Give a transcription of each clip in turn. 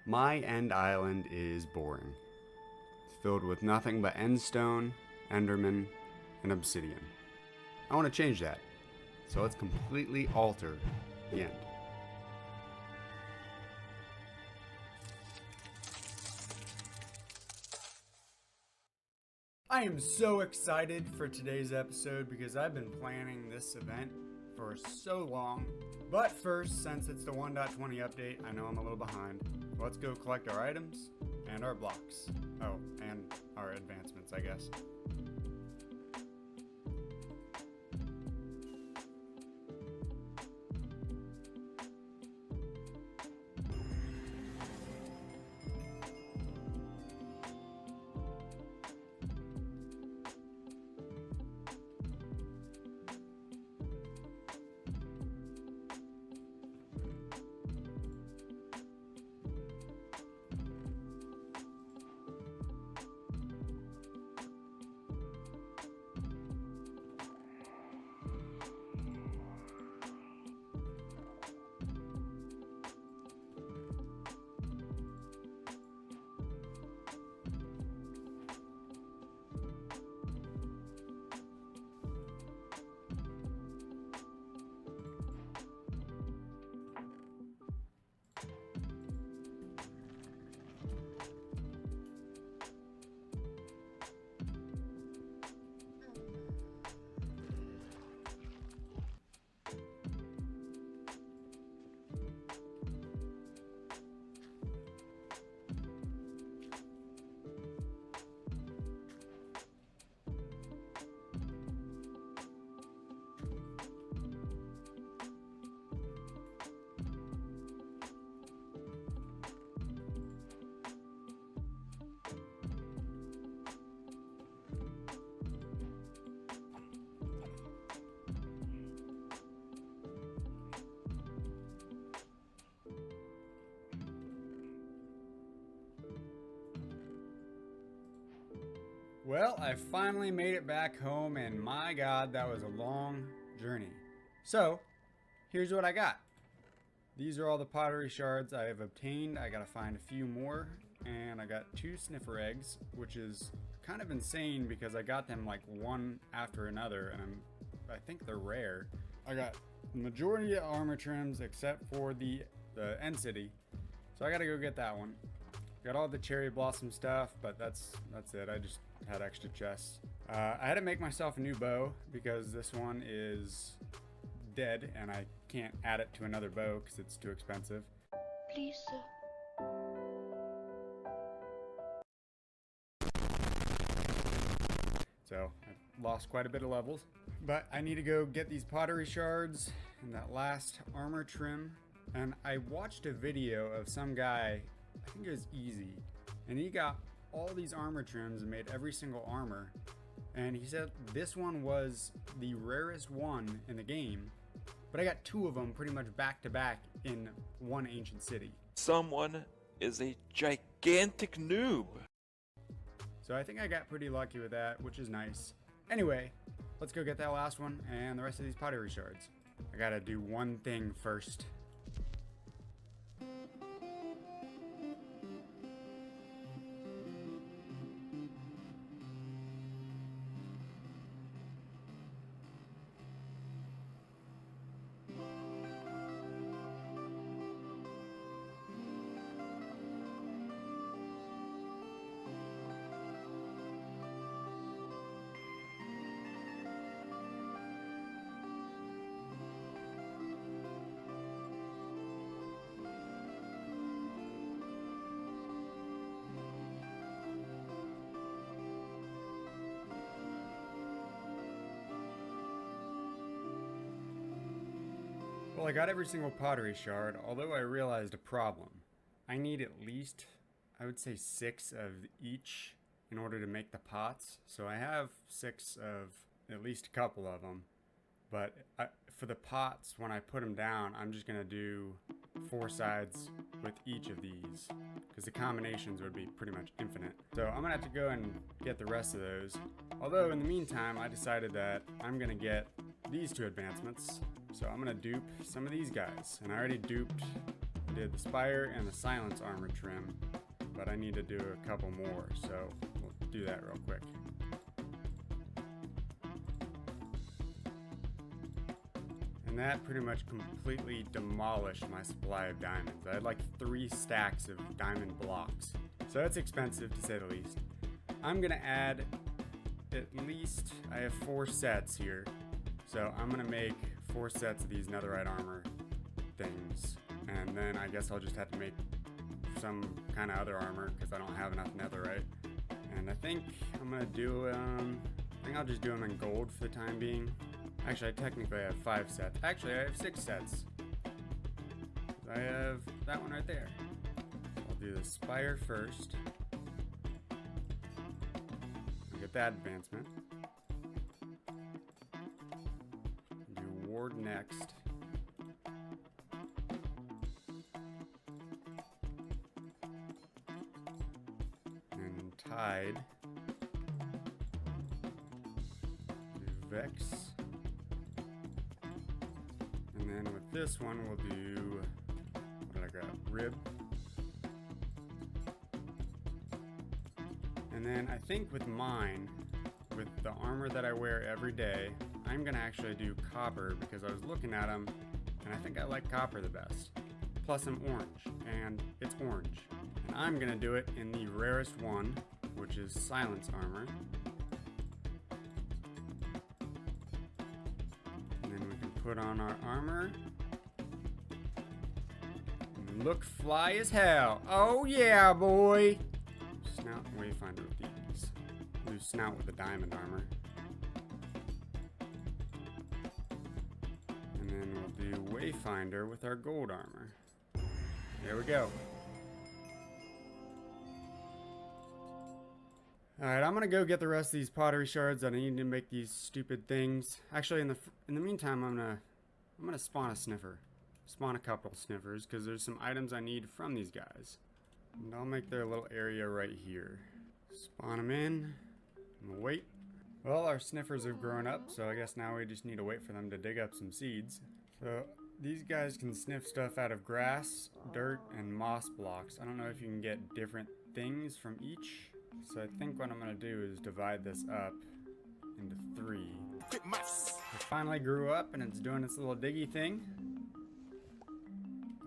My end island is boring. It's filled with nothing but endstone, enderman, and obsidian. I want to change that, so let's completely alter the end. I am so excited for today's episode because I've been planning this event for so long. But first, since it's the 1.20 update, I know I'm a little behind. Let's go collect our items and our blocks. Oh, and our advancements, I guess. Well, I finally made it back home, and my god, that was a long journey. So, here's what I got. These are all the pottery shards I have obtained. I gotta find a few more, and I got 2 sniffer eggs, which is kind of insane because I got them like one after another, and I think they're rare. I got the majority of armor trims except for the end city, so I gotta go get that one. Got all the cherry blossom stuff, but that's it. I just had extra chests. I had to make myself a new bow because this one is dead and I can't add it to another bow because it's too expensive. Please, sir. So I lost quite a bit of levels. But I need to go get these pottery shards and that last armor trim. And I watched a video of some guy, I think it was Easy, and he got all these armor trims and made every single armor, and he said this one was the rarest one in the game, but I got 2 of them pretty much back to back in one ancient city. Someone is a gigantic noob. So I think I got pretty lucky with that, which is nice. Anyway, let's go get that last one and the rest of these pottery shards. I gotta do one thing first. Well, I got every single pottery shard, although I realized a problem. I need at least, I would say 6 of each in order to make the pots. So I have 6 of at least a couple of them. But for the pots, when I put them down, I'm just going to do 4 sides with each of these, because the combinations would be pretty much infinite. So I'm going to have to go and get the rest of those. Although in the meantime, I decided that I'm going to get these 2 advancements. So I'm going to dupe some of these guys. And I already duped did the spire and the silence armor trim, but I need to do a couple more, so we'll do that real quick. And that pretty much completely demolished my supply of diamonds. I had like 3 stacks of diamond blocks. So it's expensive to say the least. I'm gonna add at least, I have 4 sets here. So I'm gonna make 4 sets of these netherite armor things. And then I guess I'll just have to make some kind of other armor because I don't have enough netherite. And I think I'm gonna do, I think I'll just do them in gold for the time being. Actually, I technically have 5 sets. Actually, I have 6 sets. I have that one right there. I'll do the spire first. I'll get that advancement. Do ward next. And tide. Do vex. And then with this one, we'll do, what did I grab? Rib. And then I think with mine, with the armor that I wear every day, I'm gonna actually do copper because I was looking at them and I think I like copper the best. Plus I'm orange, and it's orange. And I'm gonna do it in the rarest one, which is silence armor. Put on our armor. And look fly as hell. Oh yeah, boy. Snout and wayfinder with these. Do snout with the diamond armor. And then we'll do wayfinder with our gold armor. There we go. Alright, I'm gonna go get the rest of these pottery shards that I need to make these stupid things. Actually, in the meantime, I'm gonna spawn a sniffer. Spawn a couple sniffers, because there's some items I need from these guys. And I'll make their little area right here. Spawn them in, and wait. Well, our sniffers have grown up, so I guess now we just need to wait for them to dig up some seeds. So, these guys can sniff stuff out of grass, dirt, and moss blocks. I don't know if you can get different things from each. So I think what I'm going to do is divide this up into 3. It finally grew up and it's doing its little diggy thing.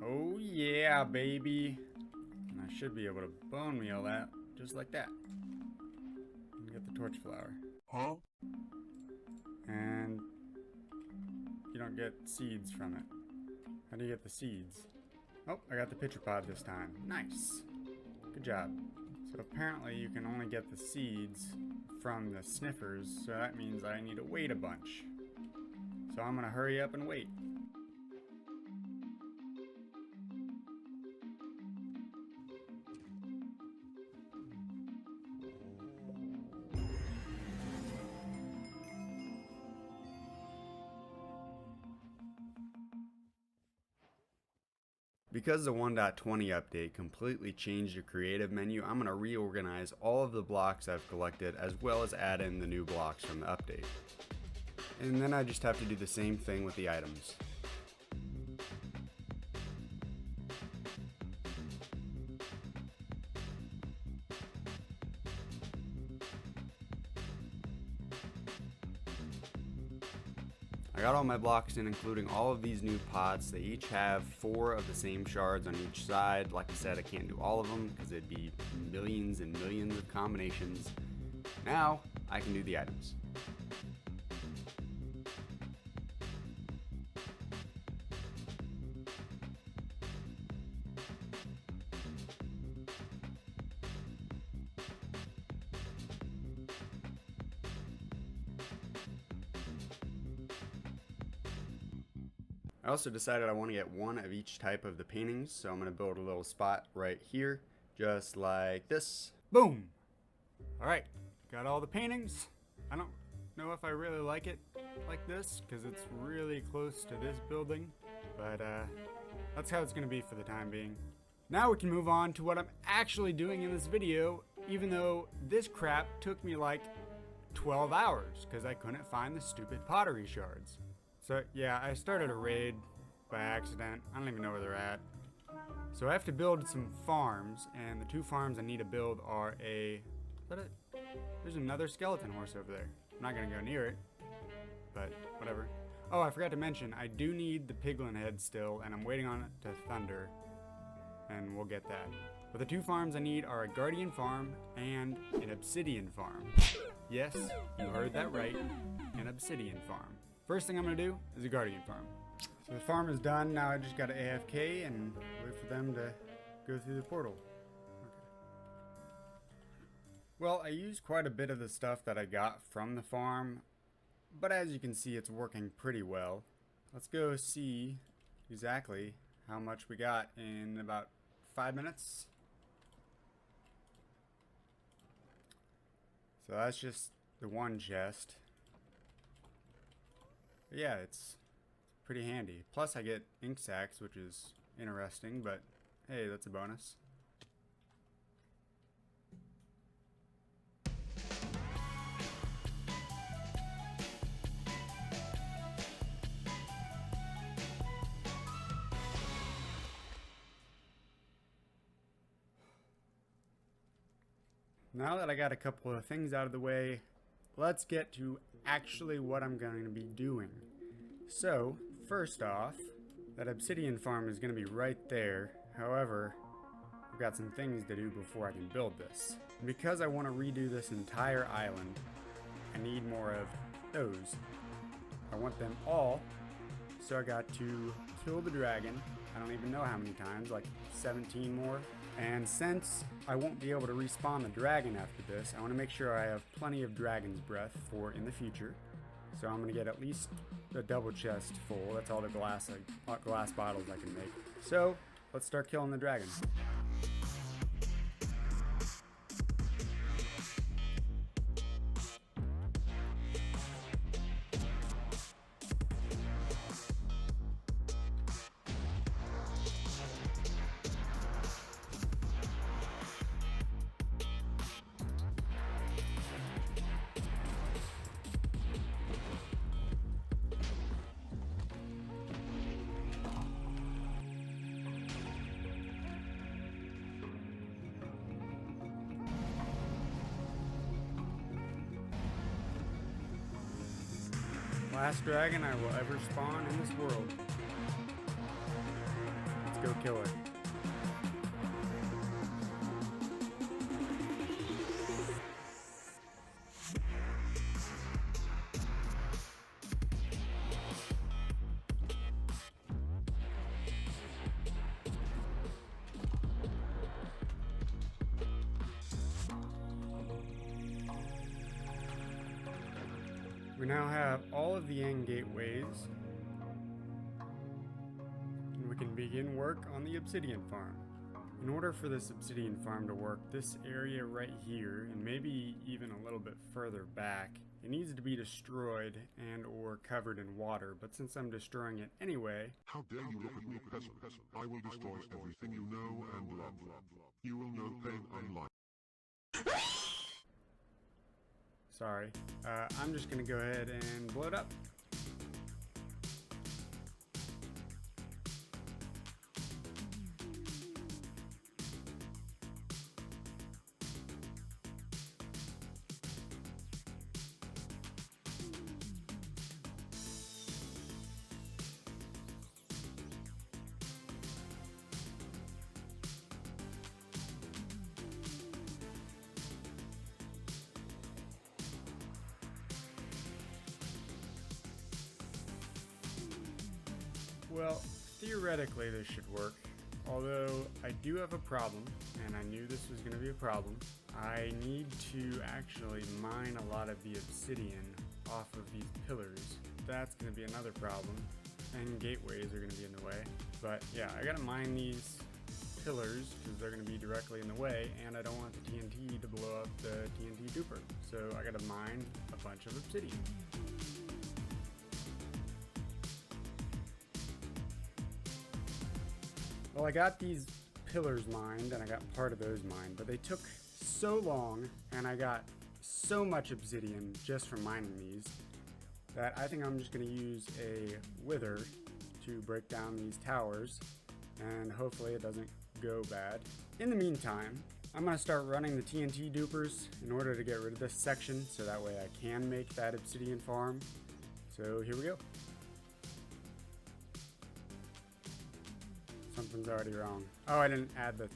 Oh yeah, baby. And I should be able to bone meal that just like that. And get the torch flower. Huh? And you don't get seeds from it. How do you get the seeds? Oh, I got the pitcher pod this time. Nice. Good job. So apparently you can only get the seeds from the sniffers, so that means I need to wait a bunch. So I'm gonna hurry up and wait. Because the 1.20 update completely changed the creative menu, I'm going to reorganize all of the blocks I've collected as well as add in the new blocks from the update. And then I just have to do the same thing with the items. I got all my blocks in, including all of these new pots. They each have 4 of the same shards on each side. Like I said, I can't do all of them because it'd be millions and millions of combinations. Now, I can do the items. I also decided I want to get 1 of each type of the paintings, so I'm going to build a little spot right here, just like this. Boom! Alright, got all the paintings. I don't know if I really like it like this, because it's really close to this building, but that's how it's going to be for the time being. Now we can move on to what I'm actually doing in this video, even though this crap took me like 12 hours, because I couldn't find the stupid pottery shards. So yeah, I started a raid by accident. I don't even know where they're at. So I have to build some farms, and the 2 farms I need to build are is that it? There's another skeleton horse over there. I'm not gonna go near it, but whatever. Oh, I forgot to mention, I do need the piglin head still, and I'm waiting on it to thunder, and we'll get that. But the 2 farms I need are a guardian farm and an obsidian farm. Yes, you heard that right, an obsidian farm. First thing I'm gonna do is a guardian farm. So the farm is done, now I just gotta AFK and wait for them to go through the portal. Okay. Well, I used quite a bit of the stuff that I got from the farm, but as you can see, it's working pretty well. Let's go see exactly how much we got in about 5 minutes. So that's just the one chest. But yeah, it's pretty handy. Plus I get ink sacks, which is interesting, but hey, that's a bonus. Now that I got a couple of things out of the way, let's get to actually what I'm going to be doing. So, first off, that obsidian farm is going to be right there. However, I've got some things to do before I can build this. And because I want to redo this entire island, I need more of those. I want them all, so I got to kill the dragon. I don't even know how many times, like 17 more. And since I won't be able to respawn the dragon after this, I want to make sure I have plenty of dragon's breath for in the future. So I'm going to get at least a double chest full. That's all the glass bottles I can make. So let's start killing the dragon. Last dragon I will ever spawn in this world. Let's go kill it. We now have all of the end gateways, and we can begin work on the obsidian farm. In order for this obsidian farm to work, this area right here, and maybe even a little bit further back, it needs to be destroyed and or covered in water, but since I'm destroying it anyway... How dare you look at me, peasant? I will destroy everything you know and love. You will know pain unlike... Sorry. I'm just gonna go ahead and blow it up. Well, theoretically this should work, although I do have a problem, and I knew this was going to be a problem. I need to actually mine a lot of the obsidian off of these pillars. That's going to be another problem, and gateways are going to be in the way. But yeah, I got to mine these pillars because they're going to be directly in the way, and I don't want the TNT to blow up the TNT duper. So I got to mine a bunch of obsidian. Well, I got these pillars mined, and I got part of those mined, but they took so long, and I got so much obsidian just from mining these, that I think I'm just going to use a wither to break down these towers, and hopefully it doesn't go bad. In the meantime, I'm going to start running the TNT dupers in order to get rid of this section so that way I can make that obsidian farm. So here we go. Something's already wrong. Oh, I didn't add the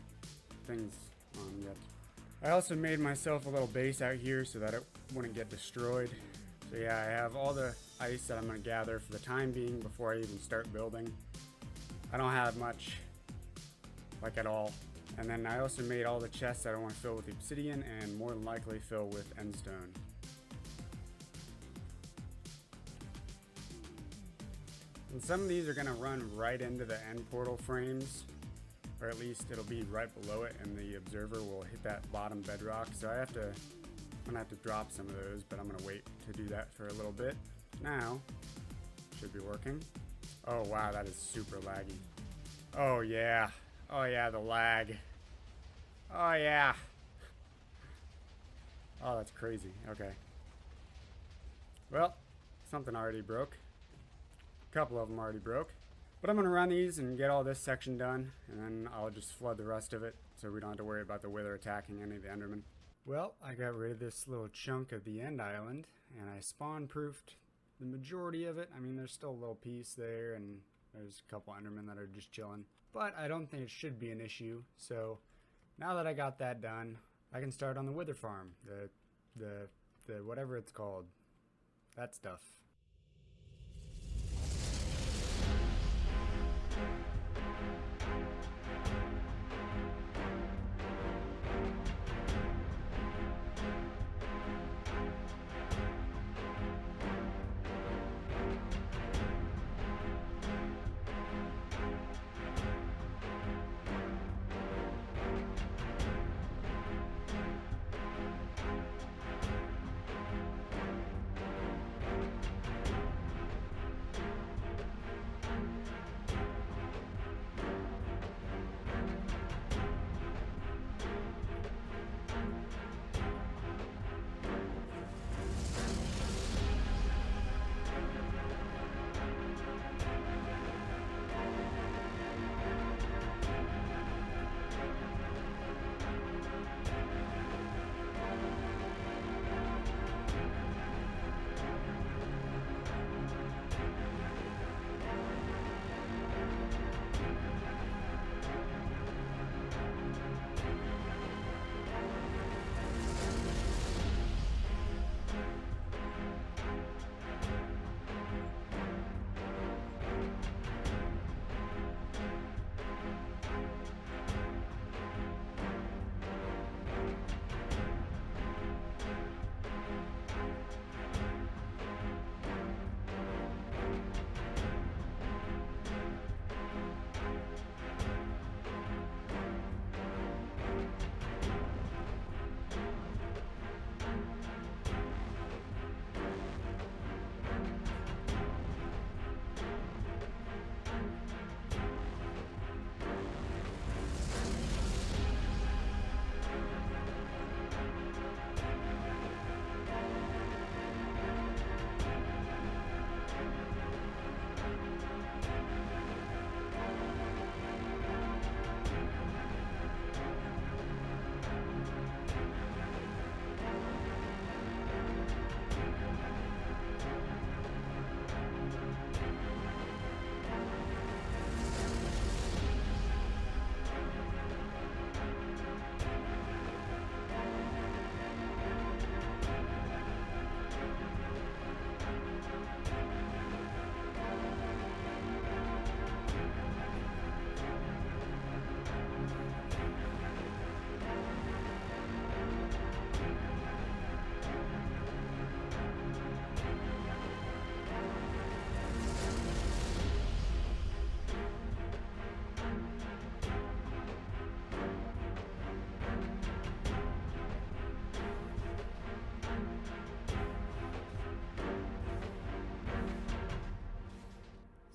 things on yet. I also made myself a little base out here so that it wouldn't get destroyed. So yeah, I have all the ice that I'm going to gather for the time being before I even start building. I don't have much, like at all. And then I also made all the chests that I want to fill with obsidian and more than likely fill with endstone. And some of these are going to run right into the end portal frames, or at least it'll be right below it and the observer will hit that bottom bedrock. So I'm gonna have to drop some of those, but I'm gonna wait to do that for a little bit. Now, should be working. Oh wow, that is super laggy. Oh yeah, the lag. Oh yeah. Oh, that's crazy. Okay. Well, something already broke. A couple of them already broke. But I'm going to run these and get all this section done, and then I'll just flood the rest of it so we don't have to worry about the wither attacking any of the endermen. Well, I got rid of this little chunk of the end island, and I spawn-proofed the majority of it. I mean, there's still a little piece there, and there's a couple endermen that are just chilling. But I don't think it should be an issue, so now that I got that done, I can start on the wither farm, the whatever it's called, that stuff.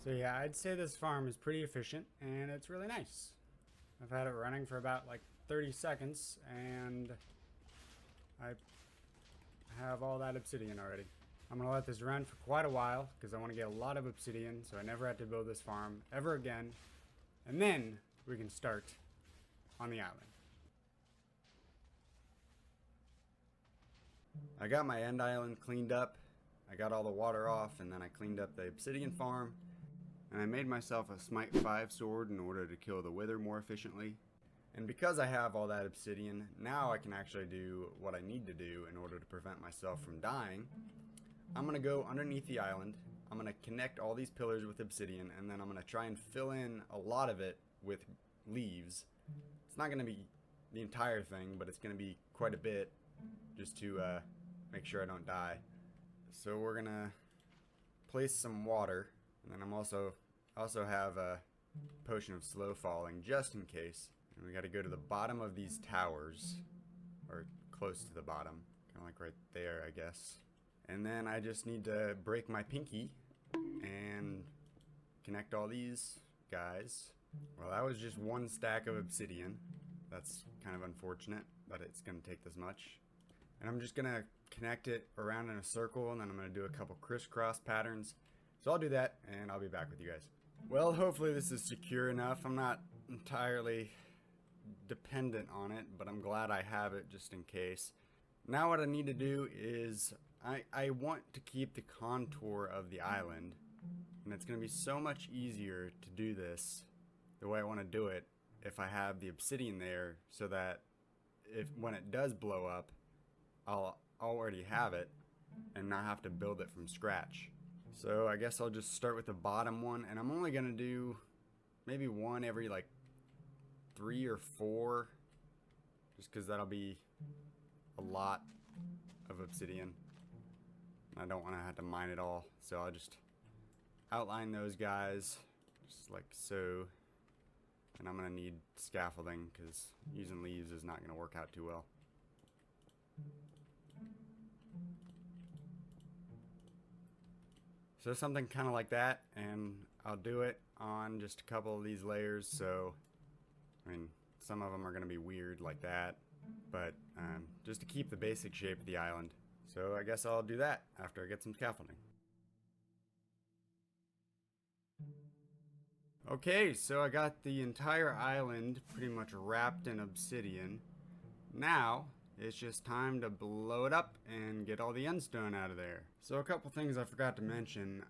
So yeah, I'd say this farm is pretty efficient and it's really nice. I've had it running for about like 30 seconds and I have all that obsidian already. I'm going to let this run for quite a while because I want to get a lot of obsidian so I never have to build this farm ever again. And then we can start on the island. I got my end island cleaned up. I got all the water off, and then I cleaned up the obsidian farm. And I made myself a Smite 5 sword in order to kill the wither more efficiently. And because I have all that obsidian, now I can actually do what I need to do in order to prevent myself from dying. I'm going to go underneath the island. I'm going to connect all these pillars with obsidian, and then I'm going to try and fill in a lot of it with leaves. It's not going to be the entire thing, but it's going to be quite a bit, just to make sure I don't die. So we're going to place some water, and then I'm also have a potion of slow falling just in case. And we got to go to the bottom of these towers, or close to the bottom, kind of like right there, I guess. And then I just need to break my pinky and connect all these guys. Well, that was just one stack of obsidian. That's kind of unfortunate that it's going to take this much. And I'm just going to connect it around in a circle, and then I'm going to do a couple crisscross patterns. So I'll do that, and I'll be back with you guys. Well, hopefully this is secure enough. I'm not entirely dependent on it, but I'm glad I have it just in case. Now what I need to do is I want to keep the contour of the island, and it's going to be so much easier to do this the way I want to do it if I have the obsidian there, so that when it does blow up, I'll already have it and not have to build it from scratch. So I guess I'll just start with the bottom one, and I'm only going to do maybe one every like 3 or 4, just because that'll be a lot of obsidian. I don't want to have to mine it all, so I'll just outline those guys just like so. And I'm going to need scaffolding because using leaves is not going to work out too well. So something kind of like that, and I'll do it on just a couple of these layers. So I mean, some of them are going to be weird like that, but just to keep the basic shape of the island. So I guess I'll do that after I get some scaffolding. Okay, so I got the entire island pretty much wrapped in obsidian. Now it's just time to blow it up and get all the endstone out of there. So a couple things I forgot to mention.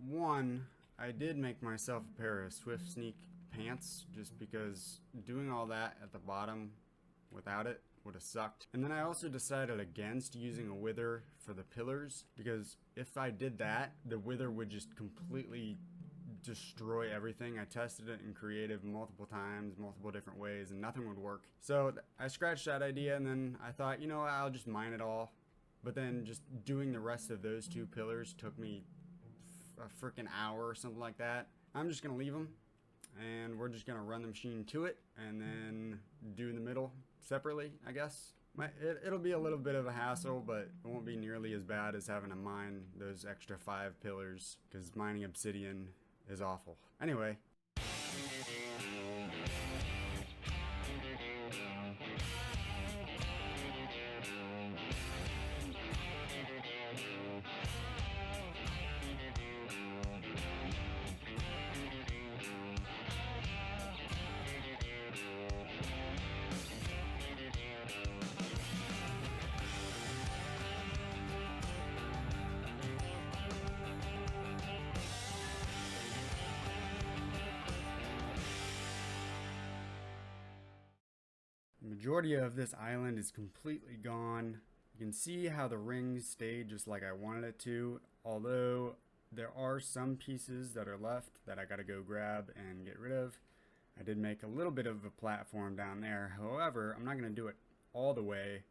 One, I did make myself a pair of Swift Sneak pants just because doing all that at the bottom without it would have sucked. And then I also decided against using a wither for the pillars, because if I did that, the wither would just completely destroy everything. I tested it in creative multiple times, multiple different ways, and nothing would work. So I scratched that idea, and then I thought, you know what, I'll just mine it all. But then just doing the rest of those 2 pillars took me a freaking hour or something like that. I'm just gonna leave them, and we're just gonna run the machine to it and then do the middle separately, I guess. It'll be a little bit of a hassle, but it won't be nearly as bad as having to mine those extra 5 pillars, because mining obsidian is awful. Anyway. The majority of this island is completely gone. You can see how the rings stayed just like I wanted it to, although there are some pieces that are left that I gotta go grab and get rid of. I did make a little bit of a platform down there. However, I'm not gonna do it all the way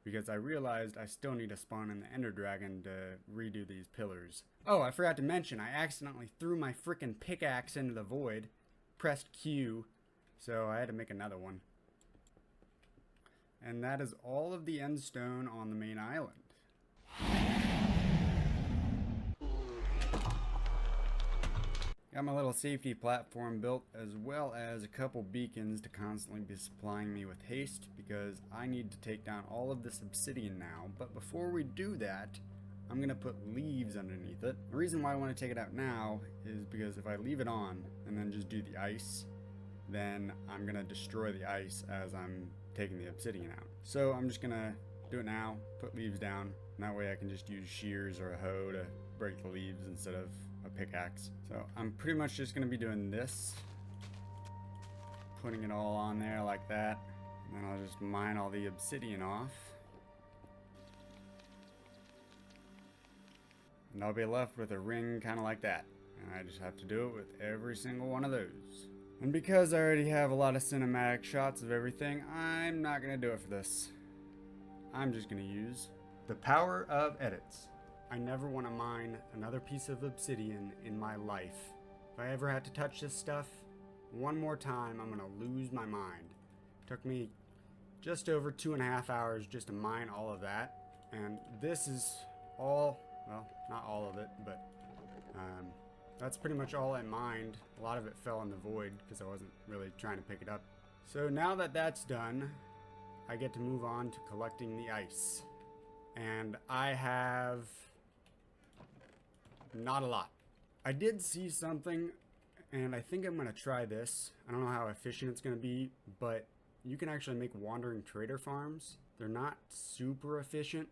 because I realized I still need to spawn in the Ender Dragon to redo these pillars. Oh, I forgot to mention, I accidentally threw my freaking pickaxe into the void, pressed Q, so I had to make another one. And that is all of the endstone on the main island. Got my little safety platform built, as well as a couple beacons to constantly be supplying me with haste, because I need to take down all of this obsidian now. But before we do that, I'm going to put leaves underneath it. The reason why I want to take it out now is because if I leave it on and then just do the ice, then I'm gonna destroy the ice as I'm taking the obsidian out. So I'm just gonna do it now, put leaves down, and that way I can just use shears or a hoe to break the leaves instead of a pickaxe. So I'm pretty much just gonna be doing this, putting it all on there like that, and then I'll just mine all the obsidian off. And I'll be left with a ring kind of like that. And I just have to do it with every single one of those. And because I already have a lot of cinematic shots of everything, I'm not going to do it for this. I'm just going to use the power of edits. I never want to mine another piece of obsidian in my life. If I ever had to touch this stuff one more time, I'm going to lose my mind. It took me just over 2.5 hours just to mine all of that. And this is all, well, not all of it, but that's pretty much all I mined. A lot of it fell in the void because I wasn't really trying to pick it up. So now that that's done, I get to move on to collecting the ice. And I have not a lot. I did see something, and I think I'm going to try this. I don't know how efficient it's going to be, but you can actually make wandering trader farms. They're not super efficient,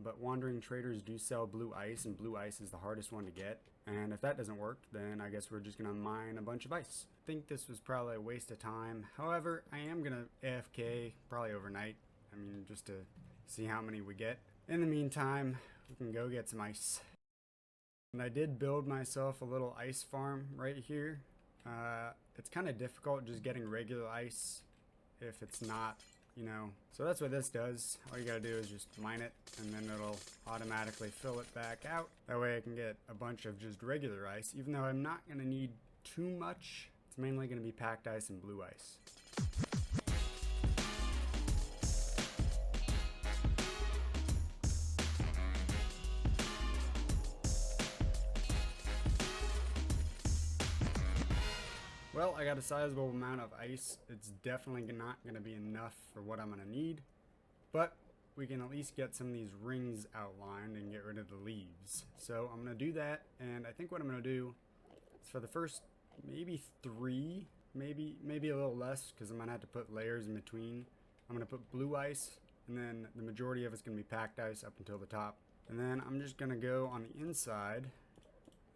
but wandering traders do sell blue ice, and blue ice is the hardest one to get. And if that doesn't work, then I guess we're just gonna mine a bunch of ice. I think this was probably a waste of time. However, I am gonna AFK probably overnight. I mean, just to see how many we get. In the meantime, we can go get some ice. And I did build myself a little ice farm right here. It's kind of difficult just getting regular ice if it's not, you know. So that's what this does. All you gotta do is just mine it, and then it'll automatically fill it back out. That way I can get a bunch of just regular ice, even though I'm not gonna need too much. It's mainly gonna be packed ice and blue ice. Well, I got a sizable amount of ice. It's definitely not going to be enough for what I'm going to need, but we can at least get some of these rings outlined and get rid of the leaves. So I'm going to do that, and I think what I'm going to do is for the first maybe 3, maybe a little less, because I'm going to have to put layers in between. I'm going to put blue ice, and then the majority of it's going to be packed ice up until the top. And then I'm just going to go on the inside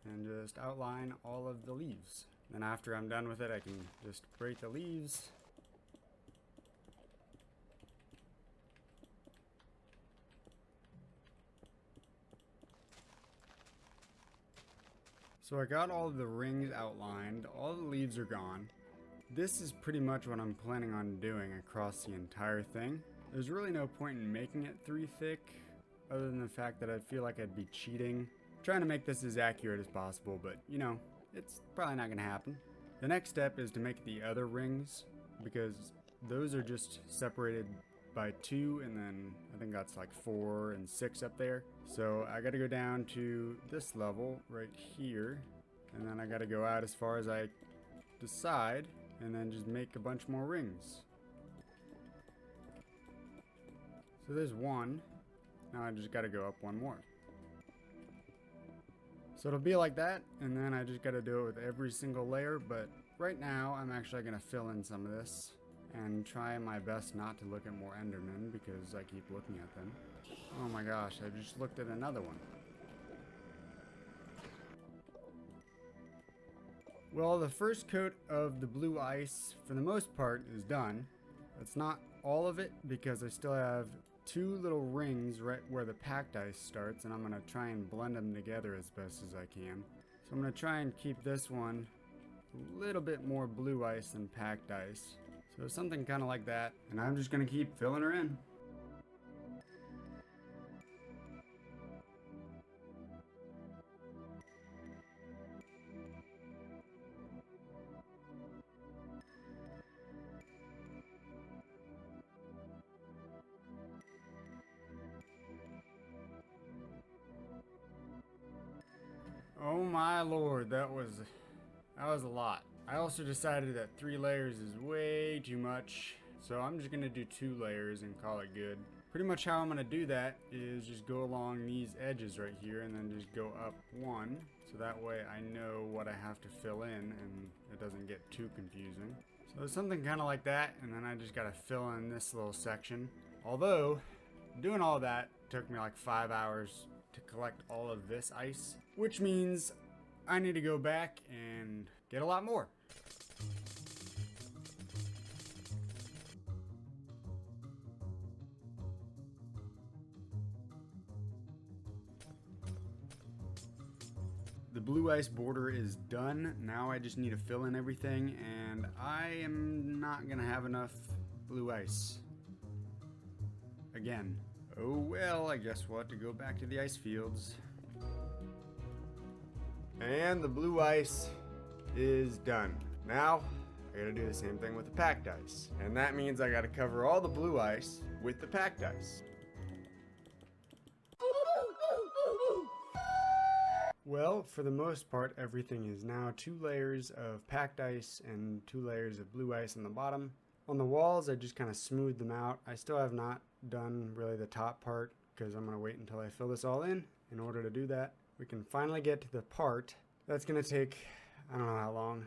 and just outline all of the leaves. Then after I'm done with it, I can just break the leaves. So I got all of the rings outlined, all the leaves are gone. This is pretty much what I'm planning on doing across the entire thing. There's really no point in making it 3 thick, other than the fact that I feel like I'd be cheating. I'm trying to make this as accurate as possible, but you know, it's probably not gonna happen. The next step is to make the other rings, because those are just separated by 2, and then I think that's like 4 and 6 up there. So I gotta go down to this level right here, and then I gotta go out as far as I decide, and then just make a bunch more rings. So there's 1. Now I just gotta go up 1 more. So it'll be like that, and then I just gotta do it with every single layer, but right now I'm actually gonna fill in some of this and try my best not to look at more Endermen because I keep looking at them. Oh my gosh, I just looked at another one. Well, the first coat of the blue ice, for the most part, is done. It's not all of it because I still have 2 little rings right where the packed ice starts, and I'm going to try and blend them together as best as I can. So I'm going to try and keep this one a little bit more blue ice than packed ice. So something kind of like that, and I'm just going to keep filling her in. Oh my lord, that was a lot. I also decided that 3 layers is way too much, so I'm just gonna do 2 layers and call it good. Pretty much how I'm gonna do that is just go along these edges right here and then just go up 1, so that way I know what I have to fill in and it doesn't get too confusing. So So something kind of like that, and then I just got to fill in this little section. Although, doing all that took me like 5 hours to collect all of this ice, which means I need to go back and get a lot more. The blue ice border is done. Now I just need to fill in everything, and I am not gonna have enough blue ice. Again. Oh well, I guess we'll have to go back to the ice fields. And the blue ice is done. Now, I gotta do the same thing with the packed ice. And that means I gotta cover all the blue ice with the packed ice. Well, for the most part, everything is now 2 layers of packed ice and 2 layers of blue ice on the bottom. On the walls, I just kind of smoothed them out. I still have not done really the top part because I'm going to wait until I fill this all in order to do that. We can finally get to the part that's going to take, I don't know how long,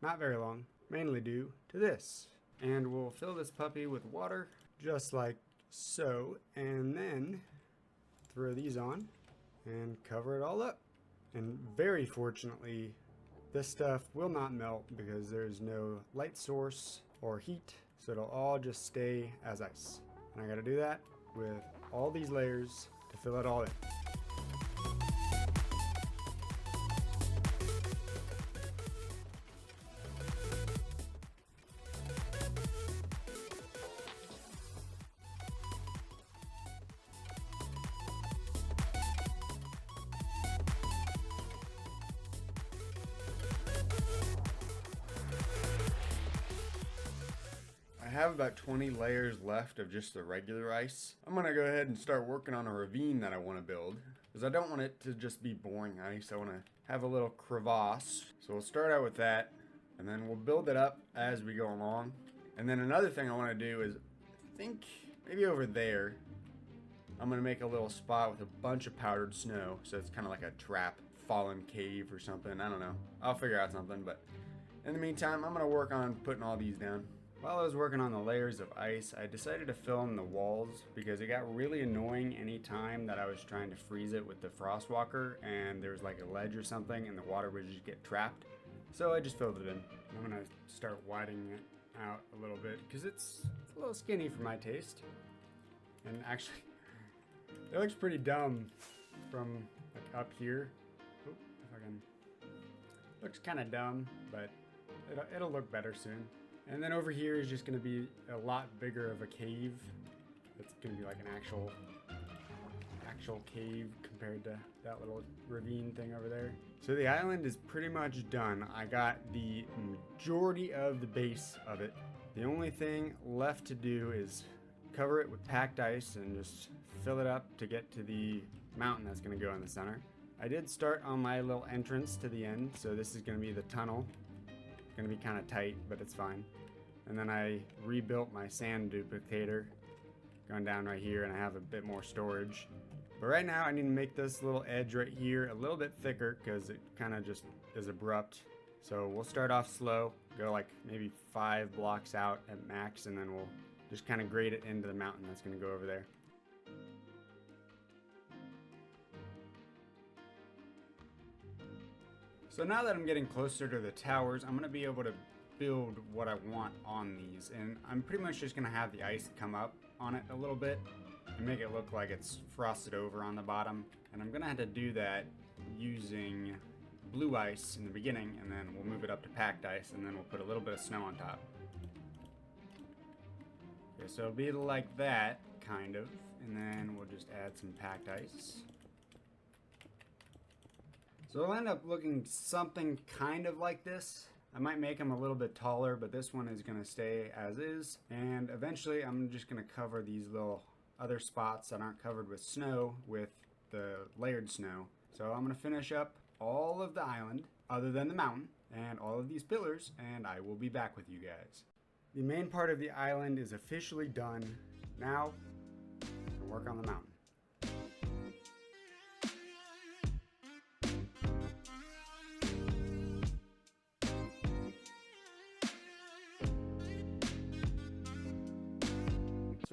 not very long, mainly due to this. And we'll fill this puppy with water just like so, and then throw these on and cover it all up. And very fortunately, this stuff will not melt because there's no light source or heat, so it'll all just stay as ice. And I gotta do that with all these layers to fill it all in. I have about 20 layers left of just the regular ice. I'm gonna go ahead and start working on a ravine that I want to build, because I don't want it to just be boring ice. I want to have a little crevasse. So we'll start out with that, and then we'll build it up as we go along. And then another thing I want to do is, I think maybe over there, I'm gonna make a little spot with a bunch of powdered snow, so it's kind of like a trap, fallen cave or something. I don't know. I'll figure out something, but in the meantime, I'm gonna work on putting all these down. While I was working on the layers of ice, I decided to fill in the walls because it got really annoying any time that I was trying to freeze it with the frost walker and there was like a ledge or something and the water would just get trapped. So I just filled it in. I'm gonna start widening it out a little bit because it's a little skinny for my taste. And actually, it looks pretty dumb from like up here. Oop, if I can. Looks kind of dumb, but it'll look better soon. And then over here is just going to be a lot bigger of a cave. It's going to be like an actual cave compared to that little ravine thing over there. So the island is pretty much done. I got the majority of the base of it. The only thing left to do is cover it with packed ice and just fill it up to get to the mountain that's going to go in the center. I did start on my little entrance to the end, so this is going to be the tunnel. Gonna be kind of tight, but it's fine. And then I rebuilt my sand duplicator going down right here, and I have a bit more storage. But right now I need to make this little edge right here a little bit thicker because it kind of just is abrupt. So we'll start off slow, go like maybe 5 blocks out at max, and then we'll just kind of grade it into the mountain that's gonna go over there. So now that I'm getting closer to the towers, I'm going to be able to build what I want on these. And I'm pretty much just going to have the ice come up on it a little bit and make it look like it's frosted over on the bottom. And I'm going to have to do that using blue ice in the beginning, and then we'll move it up to packed ice, and then we'll put a little bit of snow on top. Okay, so it'll be like that, kind of. And then we'll just add some packed ice. So it'll end up looking something kind of like this. I might make them a little bit taller, but this one is going to stay as is. And eventually I'm just going to cover these little other spots that aren't covered with snow with the layered snow. So I'm going to finish up all of the island, other than the mountain, and all of these pillars, and I will be back with you guys. The main part of the island is officially done. Now, we'll work on the mountain.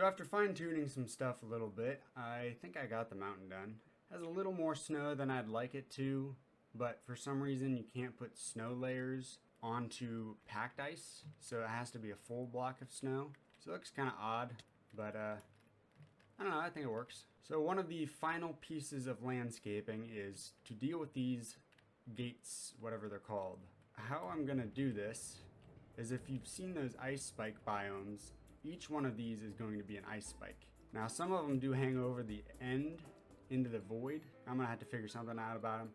So after fine-tuning some stuff a little bit, I think I got the mountain done. Has a little more snow than I'd like it to, but for some reason you can't put snow layers onto packed ice, so it has to be a full block of snow. So it looks kind of odd, but I don't know, I think it works. So one of the final pieces of landscaping is to deal with these gates, whatever they're called. How I'm gonna do this is, if you've seen those ice spike biomes, each one of these is going to be an ice spike. Now some of them do hang over the end into the void. I'm gonna have to figure something out about them.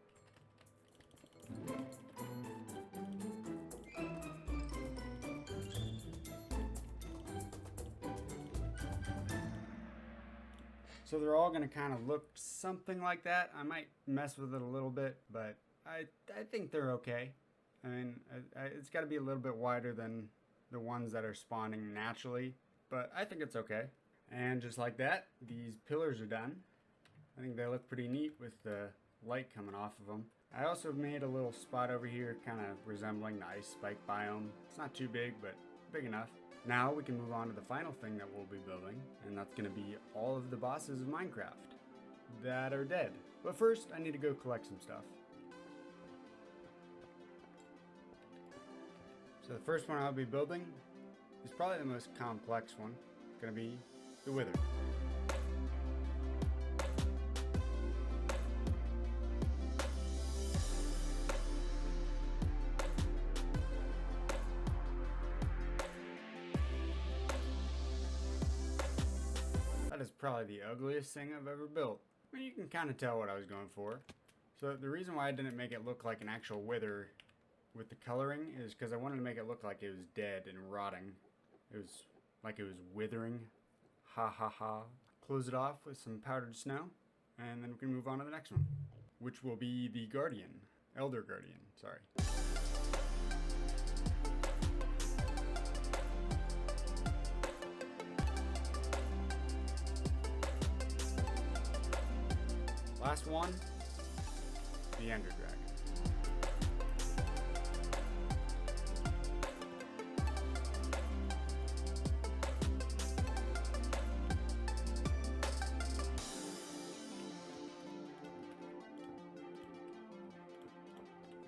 So they're all gonna kind of look something like that. I might mess with it a little bit, but I think they're okay. I mean, it's got to be a little bit wider than the ones that are spawning naturally, but I think it's okay. And just like that, these pillars are done. I think they look pretty neat with the light coming off of them. I also made a little spot over here kind of resembling the ice spike biome. It's not too big, but big enough. Now we can move on to the final thing that we'll be building, and that's going to be all of the bosses of Minecraft that are dead. But first, I need to go collect some stuff. So the first one I'll be building is probably the most complex one. It's going to be the Wither. That is probably the ugliest thing I've ever built. I mean, you can kind of tell what I was going for. So the reason why I didn't make it look like an actual Wither with the coloring is because I wanted to make it look like it was dead and rotting. It was like it was withering. Ha ha ha. Close it off with some powdered snow, and then we can move on to the next one, which will be the Guardian. Elder Guardian, sorry. Last one, the Ender Dragon.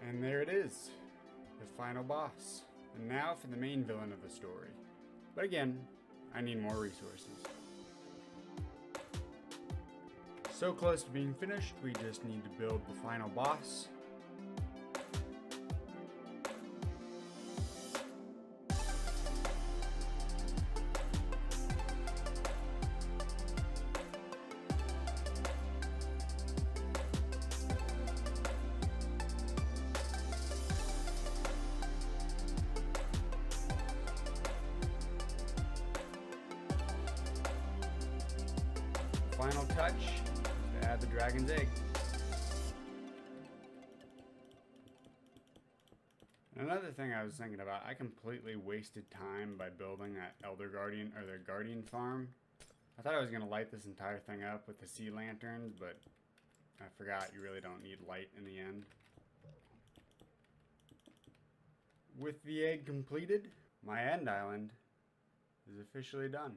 And there it is, the final boss. And now for the main villain of the story. But again, I need more resources. So close to being finished, we just need to build the final boss. Final touch is to add the dragon's egg. Another thing I was thinking about, I completely wasted time by building that Elder Guardian, or the Guardian farm. I thought I was going to light this entire thing up with the sea lanterns, but I forgot you really don't need light in the end. With the egg completed, my end island is officially done.